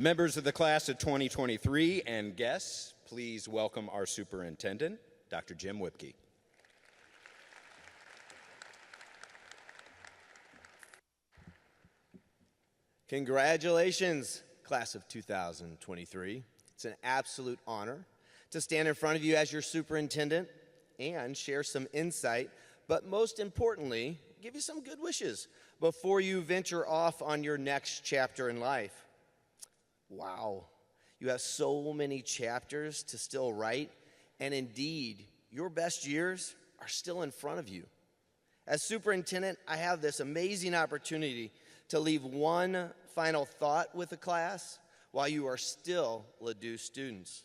Members of the class of 2023 and guests, please welcome our superintendent, Dr. Jim Whipke. Congratulations, class of 2023. It's an absolute honor to stand in front of you as your superintendent and share some insight, but most importantly, give you some good wishes before you venture off on your next chapter in life. Wow, you have so many chapters to still write, and indeed, your best years are still in front of you. As superintendent, I have this amazing opportunity to leave one final thought with the class while you are still Ladue students.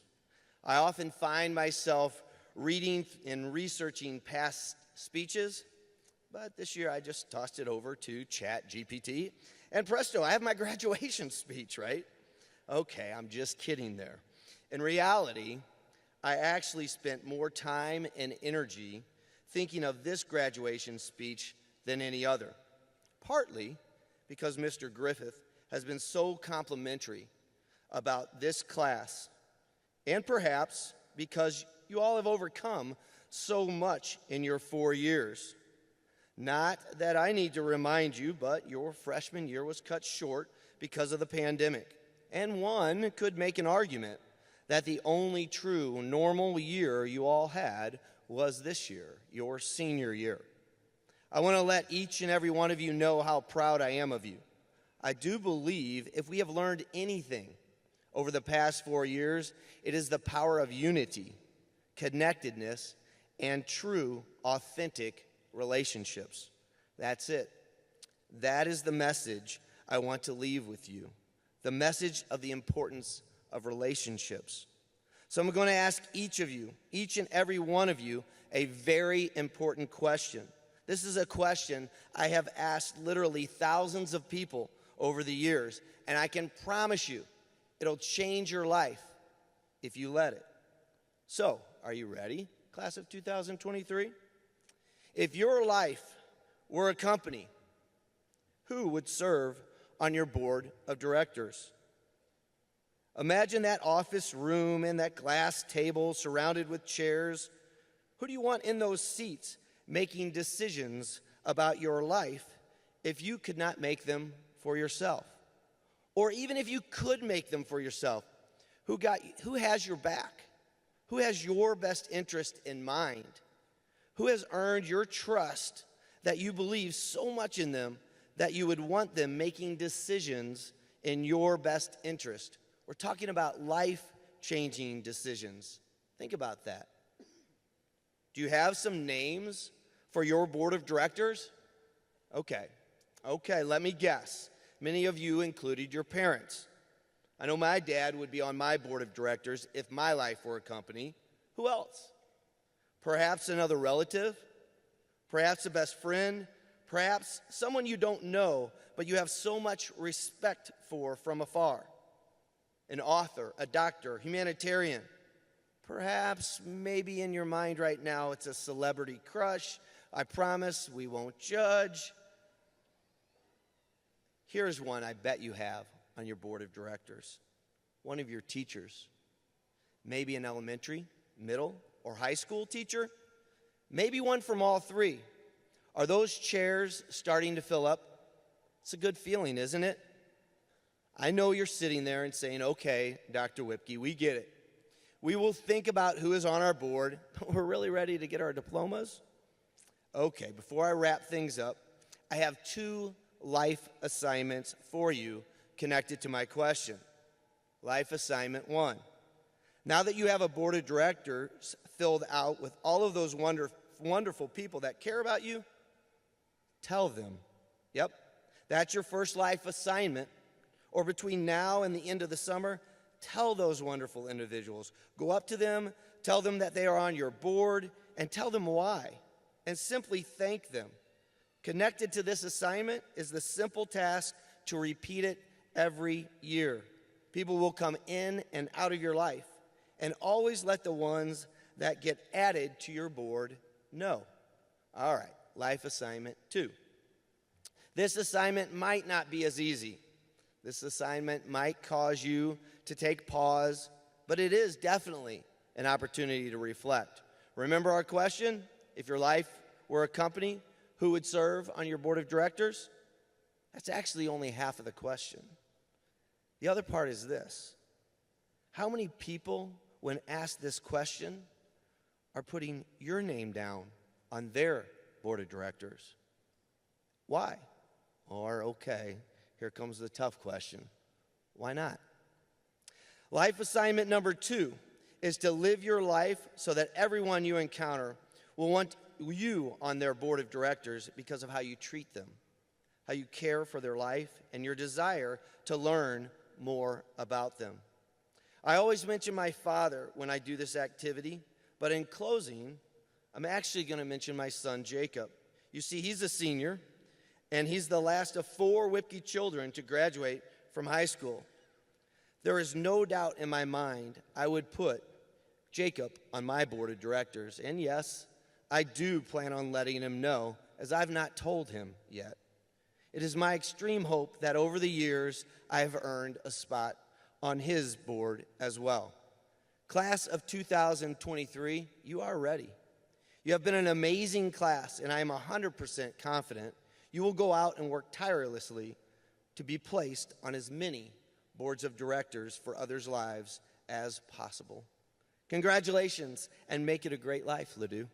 I often find myself reading and researching past speeches, but this year I just tossed it over to ChatGPT, and presto, I have my graduation speech, right? Okay, I'm just kidding there. In reality, I actually spent more time and energy thinking of this graduation speech than any other, partly because Mr. Griffith has been so complimentary about this class, and perhaps because you all have overcome so much in your 4 years. Not that I need to remind you, but your freshman year was cut short because of the pandemic. And one could make an argument that the only true normal year you all had was this year, your senior year. I want to let each and every one of you know how proud I am of you. I do believe if we have learned anything over the past 4 years, it is the power of unity, connectedness, and true, authentic relationships. That's it. That is the message I want to leave with you. The message of the importance of relationships. So I'm going to ask each of you, each and every one of you, a very important question. This is a question I have asked literally thousands of people over the years, and I can promise you it'll change your life if you let it. So, are you ready, class of 2023? If your life were a company, who would serve on your board of directors? Imagine that office room and that glass table surrounded with chairs. Who do you want in those seats making decisions about your life if you could not make them for yourself? Or even if you could make them for yourself, who has your back? Who has your best interest in mind? Who has earned your trust that you believe so much in them that you would want them making decisions in your best interest? We're talking about life-changing decisions. Think about that. Do you have some names for your board of directors? Okay, let me guess. Many of you included your parents. I know my dad would be on my board of directors if my life were a company. Who else? Perhaps another relative? Perhaps a best friend? Perhaps someone you don't know, but you have so much respect for from afar. An author, a doctor, humanitarian. Perhaps, maybe in your mind right now, it's a celebrity crush. I promise we won't judge. Here's one I bet you have on your board of directors. One of your teachers. Maybe an elementary, middle, or high school teacher. Maybe one from all three. Are those chairs starting to fill up? It's a good feeling, isn't it? I know you're sitting there and saying, okay, Dr. Whipke, we get it. We will think about who is on our board, but we're really ready to get our diplomas? Okay, before I wrap things up, I have 2 life assignments for you connected to my question. Life assignment 1. Now that you have a board of directors filled out with all of those wonderful people that care about you, tell them. Yep, that's your first life assignment. Or between now and the end of the summer, tell those wonderful individuals. Go up to them, tell them that they are on your board, and tell them why. And simply thank them. Connected to this assignment is the simple task to repeat it every year. People will come in and out of your life, and always let the ones that get added to your board know. All right, life assignment 2. This assignment might not be as easy. This assignment might cause you to take pause, but it is definitely an opportunity to reflect. Remember our question? If your life were a company, who would serve on your board of directors? That's actually only half of the question. The other part is this: how many people, when asked this question, are putting your name down on their board of directors? Why? Or, okay, here comes the tough question: why not? Life assignment number 2 is to live your life so that everyone you encounter will want you on their board of directors because of how you treat them, how you care for their life, and your desire to learn more about them. I always mention my father when I do this activity, but in closing, I'm actually going to mention my son, Jacob. You see, he's a senior, and he's the last of 4 Whipke children to graduate from high school. There is no doubt in my mind I would put Jacob on my board of directors, and yes, I do plan on letting him know, as I've not told him yet. It is my extreme hope that over the years I have earned a spot on his board as well. Class of 2023, you are ready. You have been an amazing class, and I am 100% confident you will go out and work tirelessly to be placed on as many boards of directors for others' lives as possible. Congratulations, and make it a great life, Ladue.